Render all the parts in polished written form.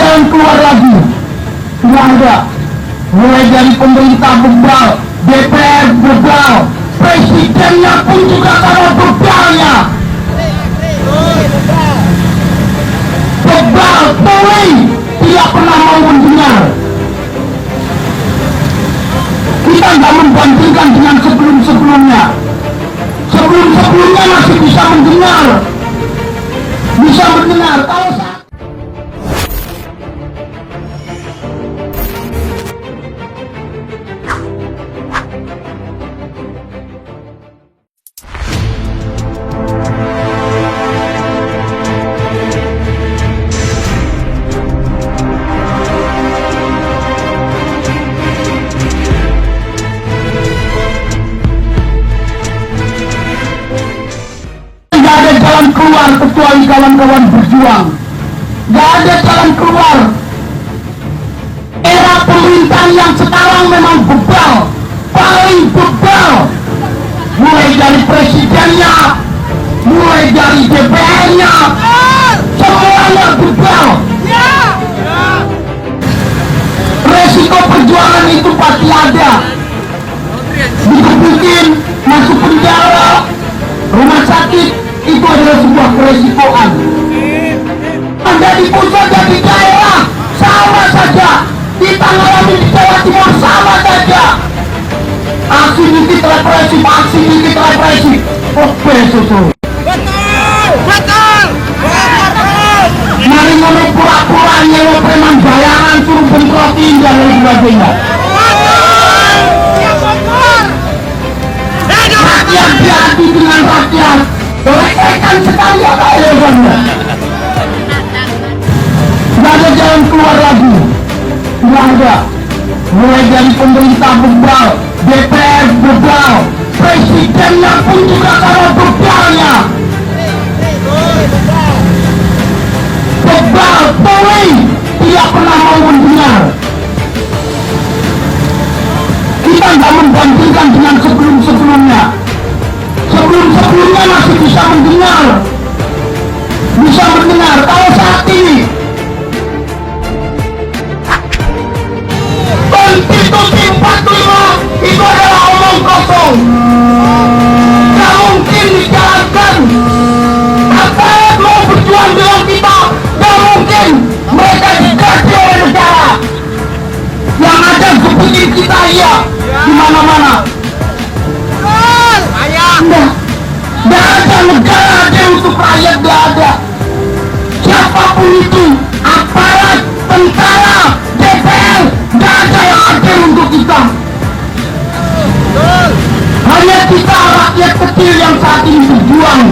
jalan keluar lagi. Tidak ada. Mulai dari pemerintah bebal, DPR bebal, presidennya pun juga sama bebalnya. Bebal, tuli, tidak pernah mau mendengar. Kita nggak membandingkan dengan sebelum-sebelumnya. Sebelum-sebelumnya masih bisa mendengar. Kalau keluar kecuali kawan-kawan berjuang. Gak ada jalan keluar. Era pemerintahan yang sekarang memang bebal, paling bebal. Mulai dari presidennya, mulai dari DPR-nya, semuanya bebal. Resiko perjuangan itu pasti ada. Digebukin, masuk penjara, rumah sakit, itu adalah sebuah keresikoan. Anda di pusat dan di daerah sama saja. Kita ngalami di Jawa Timur sama saja. Aksi dikit represif, aksi dikit represif. Oke, susu. Betul. Mari ngono pura-pura nyewa preman bayaran suruh bentrokin dan lain sebagainya. Rakyat diadu dengan rakyat. Selesaikan sekali apa elegannya. Tidak ada jalan keluar lagi. Tidak ada. Mulai dari pemerintah bebal, DPR bebal, presidennya pun juga sama bebalnya. Bebal, tuli, tidak pernah mau mendengar. Kita nggak membandingkan dengan sebelum-sebelumnya. Sebelum-sebelumnya masih bisa mendengar. Kalau saat ini Konstitusi 45 itu adalah omong kosong. Gak mungkin dijalankan. Rakyat mau berjuang dengan kita, gak mungkin. Mereka digaji oleh negara. Yang ada gebukin kita iya di mana-mana. Gak ada negara ada untuk rakyat, gak ada. Siapapun itu, aparat, tentara, DPR, gak ada yang ada untuk kita. Hanya kita rakyat kecil yang saat ini berjuang.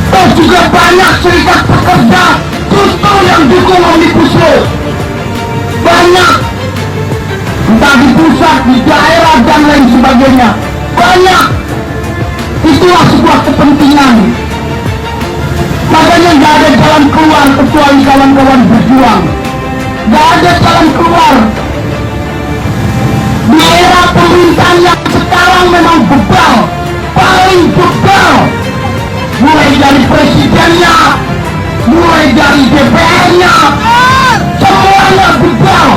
Terus juga banyak serikat pekerja justru yang dukung Omnibus Law. Banyak, entah di pusat, di daerah dan lain sebagainya. Banyak. Itulah sebuah kepentingan. Makanya gak ada jalan keluar kecuali kawan-kawan berjuang. Gak ada jalan keluar. Di era pemerintahan yang sekarang memang bebal, paling bebal. Mulai dari presidennya, mulai dari DPR-nya, semuanya bebal.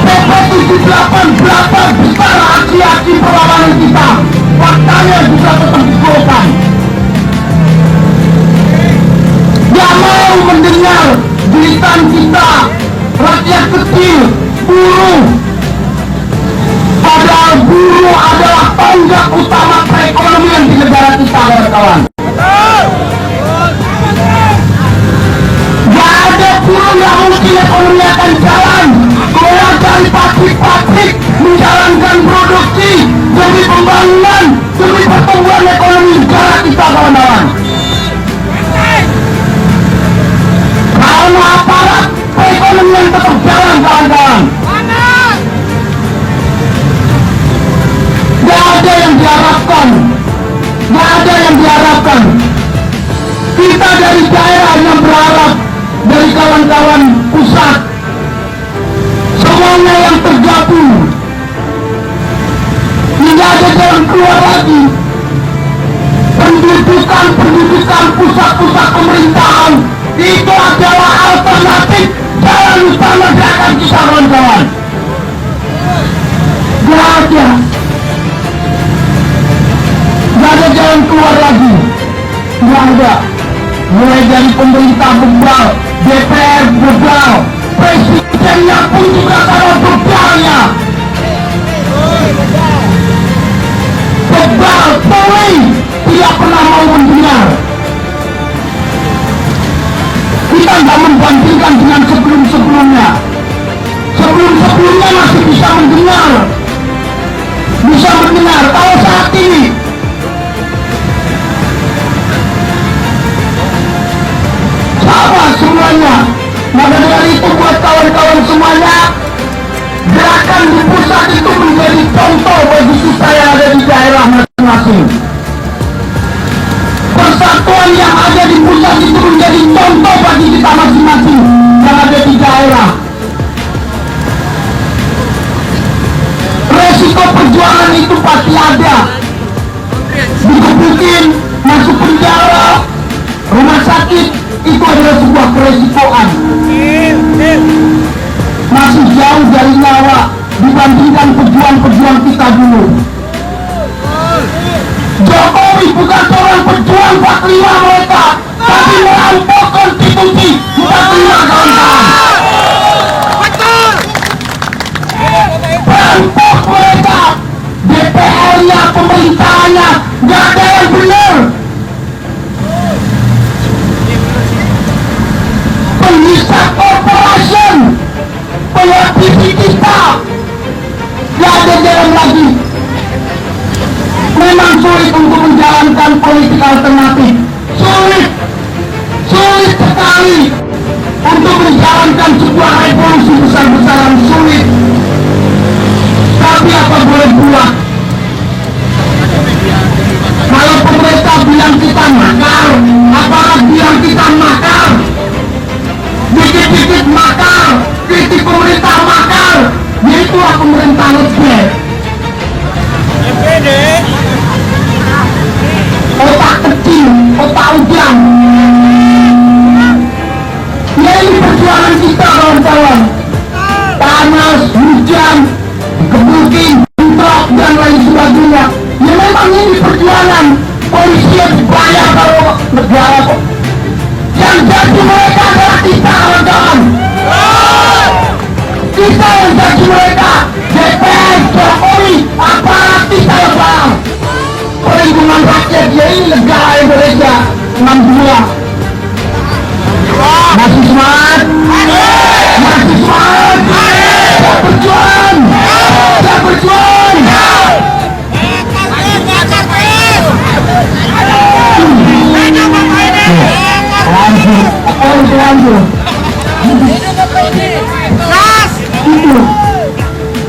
PP 78 berapa besar aksi-aksi perlawanan kita, faktanya juga tetap digolkan. Gak mau mendengar jeritan kita, rakyat kecil, buruh. Padahal buruh adalah tonggak utama perekonomian di negara kita, kawan-kawan. Gak ada buruh yang mungkin ekonomi akan jalan keluar dari pabrik-pabrik, menjalankan produksi demi pembangunan, demi pertumbuhan ekonomi negara kita, kawan-kawan. Karena aparat perekonomian tetap jalan, kawan-kawan. Gak ada yang diharapkan. Gak ada yang diharapkan. Kita dari daerah yang berharap dari kawan-kawan pusat, semuanya yang tergabung. Tidak ada jalan keluar lagi. Penduduk pendudukan pusat-pusat pemerintahan itu adalah alternatif jalan utama gerakan kita, kawan-kawan. Gak ada jalan keluar lagi, gak ada. Mulai dari pemerintah bebal, DPR bebal, presidennya pun juga sama bebalnya. Bebal, Polri tidak pernah mau mendengar. Kita nggak membandingkan dengan sebelum-sebelumnya. Sebelum-sebelumnya masih bisa mendengar. Kalau saat ini sama semuanya. Maka dari itu buat kawan-kawan semuanya, gerakan di pusat itu menjadi contoh bagi kita yang ada di daerah masing-masing. Persatuan yang ada di pusat itu menjadi contoh bagi kita masing-masing yang ada di daerah. Resiko perjuangan itu pasti ada. Digebukin, masuk penjara, rumah sakit, itu adalah sebuah keresikoan. Masih jauh dari nyawa dibandingkan pejuang-pejuang kita dulu. Jokowi bukan seorang pejuang 45 mereka, tapi merampok konstitusi 45, kawan-kawan. Perampok mereka, DPR-nya, pemerintahannya, gak ada yang benar. Penghisap corporation, penghabisi kita, gak ada jalan lagi. Memang sulit untuk menjalankan politik alternatif, sulit sekali untuk menjalankan sebuah revolusi besar-besaran, sulit. Tapi apa boleh buat? Kalau pemerintah bilang kita makar, aparat bilang kita makar, dikit-dikit makar, kritik pemerintah makar, yaitulah pemerintah ngebet. Otak kecil, otak ujang. Ya ini perjuangan kita, kawan-kawan. Panas, hujan, kebukin, bentrok, dan lain sebagainya. Ya memang ini perjuangan. Polisi yang dibayar kalau negara kok. Yang jadi mereka adalah kita, kawan-kawan. Kita yang jadi mereka. DPR, Jokowi, aparat kita yang bang. Perlindungan rakyat, ya ini negara Indonesia 62. Masih semangat? Masih semangat? Kita berjuang! Kita berjuang! Lanjut. Itu.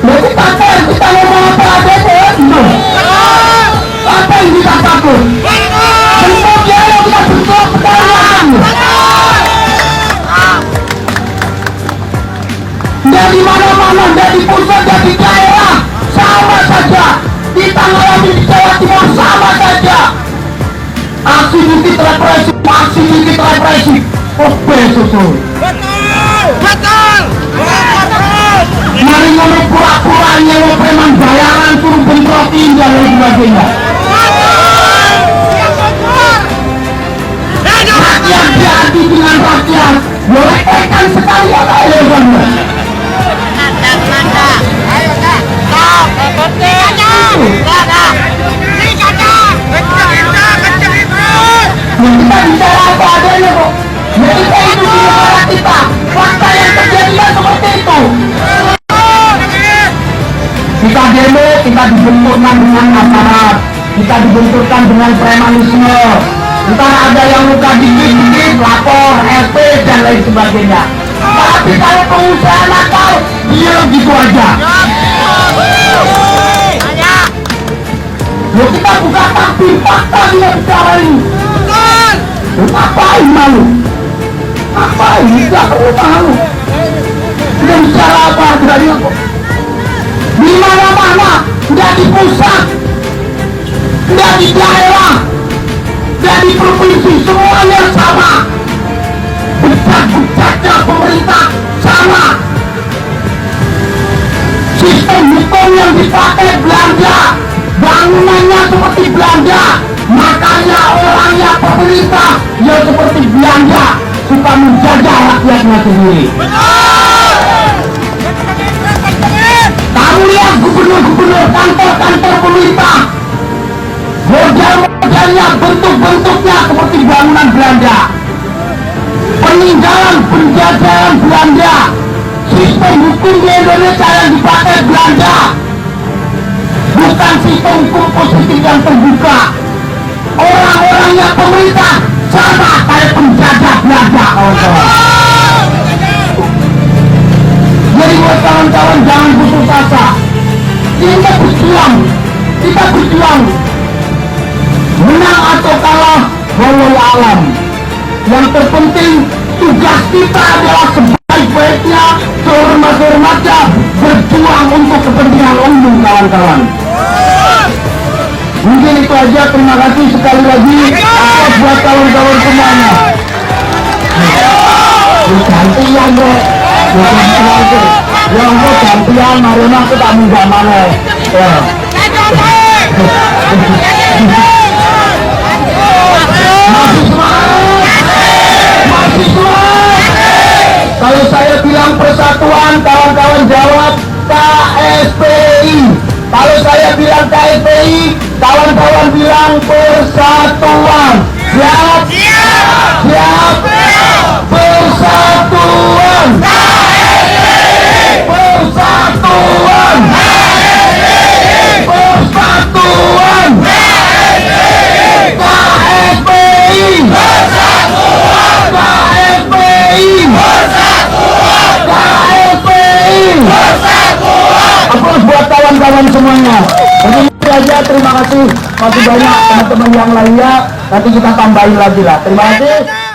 Berarti takut kita ngomong apa ada itu. Apa yang kita takut? Bentuk ya yang kita bentuk pertahanan. Dari mana-mana, dari pusat, dari daerah, sama saja. Kita ngalami di Jawa Timur sama saja. Aksi dikit represi, aksi dikit represi. Betul. Mari ngomong pura-puranya lo preman bayaran suruh bentrokin dan lain sebagainya. Rakyat jadi dengan rakyat. Lo rekan sekali ya ayo bangga. Kita bicara apa adanya kok. Kita itu di negara kita. Fakta yang terjadi seperti itu. Kita demo, kita dibenturkan dengan aparat, kita dibenturkan dengan premanisme. Ntar ada yang luka dikit-dikit, lapor, RT, dan lain sebagainya. Tapi kalau pengusaha nakal, dia gitu aja. Loh, kita buka takdir fakta dia bicara ini. Ngapain malu? Ngapain? Tidak perlu malu. Kita bicara apa adanya kok. Di mana-mana, tidak di pusat, tidak di daerah, tidak di Belanda. Makanya orangnya pemerintah yang seperti Belanda suka menjajah rakyatnya sendiri. Kamu lihat gubernur-gubernur, kantor-kantor pemerintah, model-modelnya, bentuk-bentuknya seperti bangunan Belanda. Peninggalan penjajahan Belanda. Sistem hukum di Indonesia yang dipakai Belanda bukan sistem hukum positif yang terbuka. Orang-orangnya pemerintah sama kayak penjajah Belanda, kawan-kawan. Jadi buat kawan-kawan jangan putus asa. Kita berjuang menang atau kalah wallahu alam. Yang terpenting tugas kita adalah sebaik-baiknya, sehormat-hormatnya berjuang untuk kepentingan umum, kawan-kawan. Mungkin itu aja, terima kasih sekali lagi atas buat kawan-kawan semuanya. Gantian bro, yang bro gantian, marina kita munggah mana ya. Masih semangat, masih semangat. Kalau saya bilang persatuan, kawan-kawan jawab KSPI. Kalau saya bilang KSPI, kawan-kawan bilang persatuan. Siap? Siap? Persatuan. Persatuan. Persatuan. KSPI. KSPI. KSPI. Aplaus buat kawan-kawan semuanya. Begini aja, terima kasih. Masih banyak teman-teman yang lainnya, nanti kita tambahin lagi lah. Terima kasih.